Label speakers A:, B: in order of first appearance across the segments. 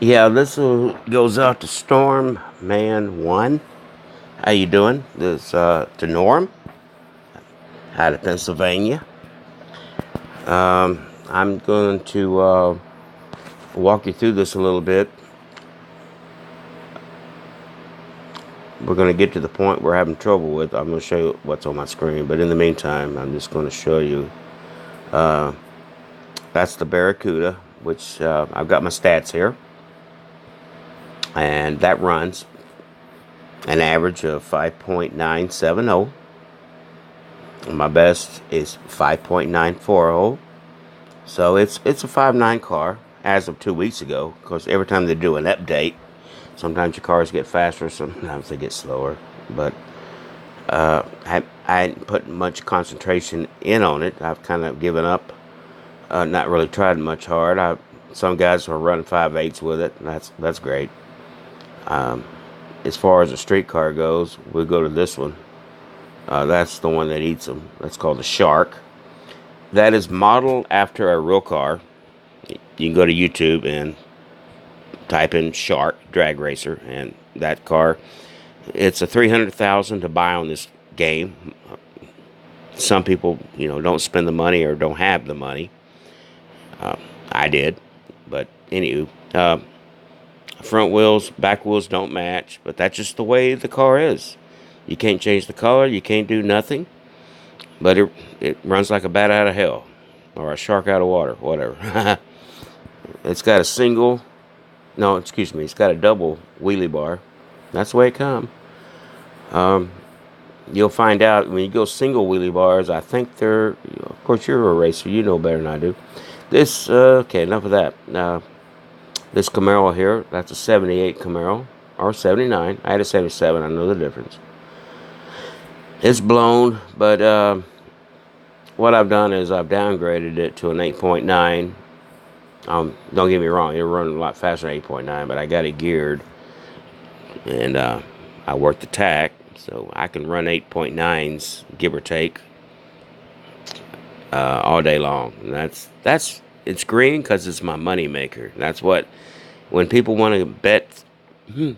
A: Yeah, this one goes out to Storm Man One. How you doing? This to Norm out of Pennsylvania. I'm going to walk you through this a little bit. We're going to get to the point we're having trouble with. I'm going to show you what's on my screen, but in the meantime, I'm just going to show you. That's the Barracuda, which I've got my stats here, and that runs an average of 5.970. My best is 5.940. So it's a 5.9 car as of 2 weeks ago. Because every time they do an update, sometimes your cars get faster, sometimes they get slower. But I hadn't put much concentration in on it. I've kind of given up, not really tried much hard. Some guys are running 5.8s with it. And that's great. As far as the street car goes, we'll go to this one. That's the one that eats them. That's called the Shark. That is modeled after a real car. You can go to YouTube and type in Shark Drag Racer, and that car. It's a 300,000 to buy on this game. Some people, don't spend the money or don't have the money. I did, but anywho, front wheels, back wheels don't match, but that's just the way the car is. You can't change the color. You can't do nothing. But it runs like a bat out of hell, or a shark out of water, whatever. It's got a single, no, excuse me, it's got a double wheelie bar. That's the way it comes. You'll find out when you go single wheelie bars. I think they're, of course, you're a racer, you know better than I do. Okay, enough of that. This Camaro here, that's a 78 Camaro, or 79. I had a 77, I know the difference. It's blown, but what I've done is I've downgraded it to an 8.9. Don't get me wrong, it'll run a lot faster than 8.9, but I got it geared, and I worked the tack, so I can run 8.9s, give or take, all day long. And it's green because it's my money maker. That's what, when people want to bet,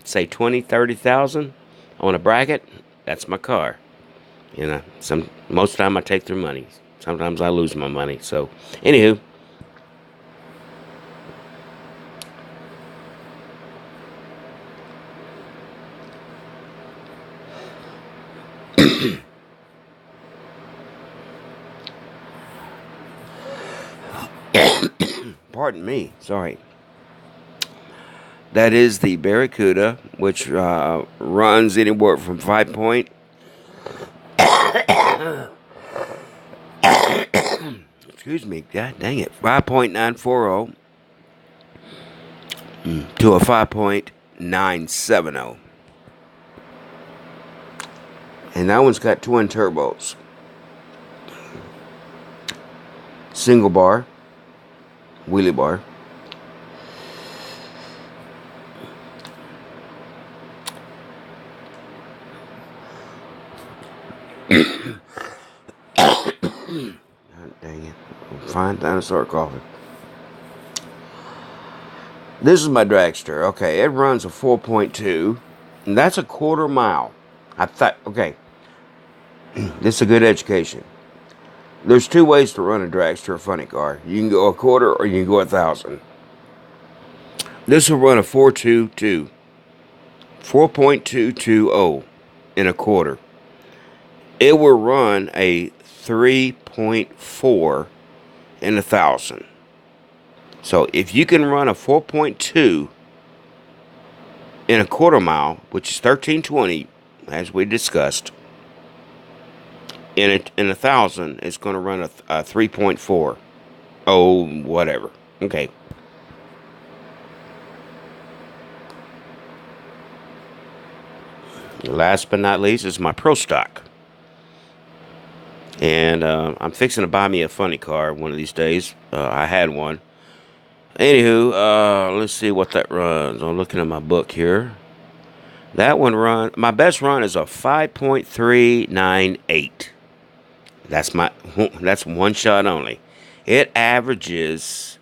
A: say 20, 30,000 on a bracket, that's my car. Most of the time I take their money. Sometimes I lose my money. So, anywho, pardon me. Sorry. That is the Barracuda, which runs anywhere from 5 point. Excuse me. God dang it. 5.940 to a 5.970. And that one's got twin turbos. Single bar. Wheelie bar. God dang it. Fine dinosaur coughing. This is my dragster. Okay, it runs a 4.2. And that's a quarter mile. I thought, okay, this is a good education. There's two ways to run a dragster, a funny car. You can go a quarter or you can go 1,000. This will run a 4.22. 4.220 in a quarter. It will run a 3.4 in 1,000. So if you can run a 4.2 in a quarter mile, which is 1320, as we discussed, in 1,000, it's going to run a 3.4. Oh, whatever. Okay. Last but not least is my Pro Stock. And I'm fixing to buy me a funny car one of these days. I had one. Anywho, let's see what that runs. I'm looking at my book here. That one my best run is a 5.398. That's one shot only. It averages,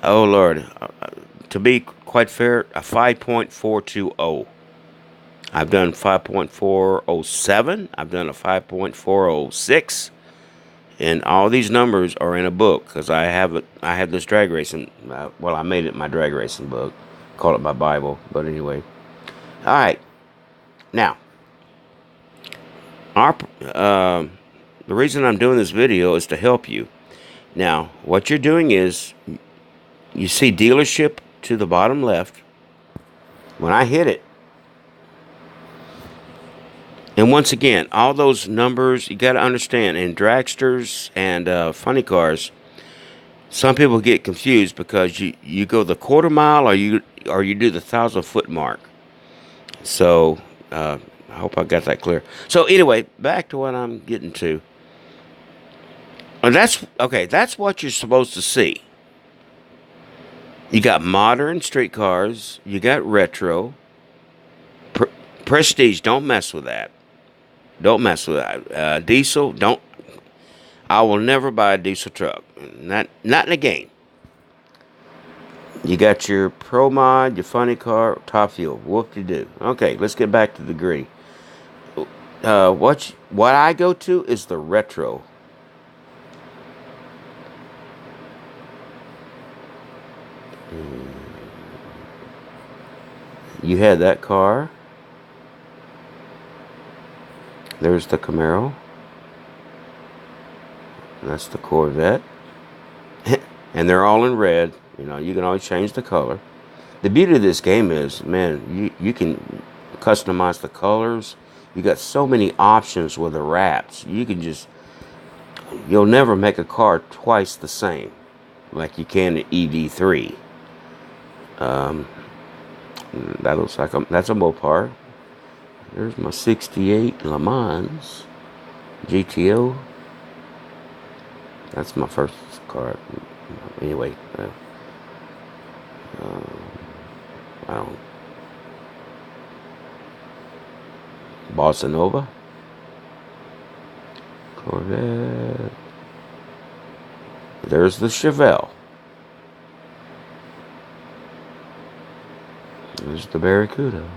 A: oh Lord, to be quite fair, a 5.420. I've done 5.407. I've done a 5.406. And all these numbers are in a book because I have this drag racing. Well, I made it my drag racing book. Call it my Bible. But anyway. All right. Now, the reason I'm doing this video is to help you. Now, what you're doing is, you see dealership to the bottom left. When I hit it, and once again, all those numbers, you got to understand, in dragsters and funny cars, some people get confused because you go the quarter mile or you do the 1,000-foot mark. So, I hope I got that clear. So anyway, back to what I'm getting to. And that's what you're supposed to see. You got modern street cars, you got retro, prestige, don't mess with that. Don't mess with that. Diesel, don't. I will never buy a diesel truck. Not in a game. You got your Pro Mod, your funny car, Top Fuel. Whoop-de-doo. Okay, let's get back to the gritty. What I go to is the retro. You had that car. There's the Camaro. That's the Corvette. And they're all in red. You know, you can always change the color. The beauty of this game is, man, you can customize the colors. You got so many options with the wraps. You'll never make a car twice the same like you can in EV3. That looks like that's a Mopar. There's my 68 Le Mans GTO. That's my first car. Anyway, I don't. Bossa Nova. Corvette. There's the Chevelle. There's the Barracuda.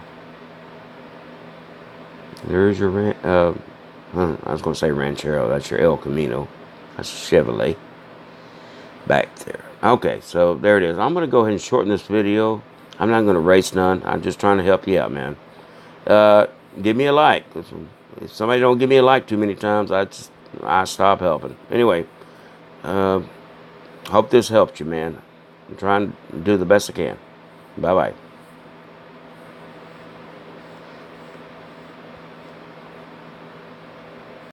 A: There's your I was going to say Ranchero. That's your El Camino. That's a Chevrolet. Back there. Okay, so there it is. I'm going to go ahead and shorten this video. I'm not going to race none. I'm just trying to help you out, man. Give me a like. If somebody don't give me a like too many times, I stop helping. Anyway, hope this helped you, man. I'm trying to do the best I can. Bye-bye.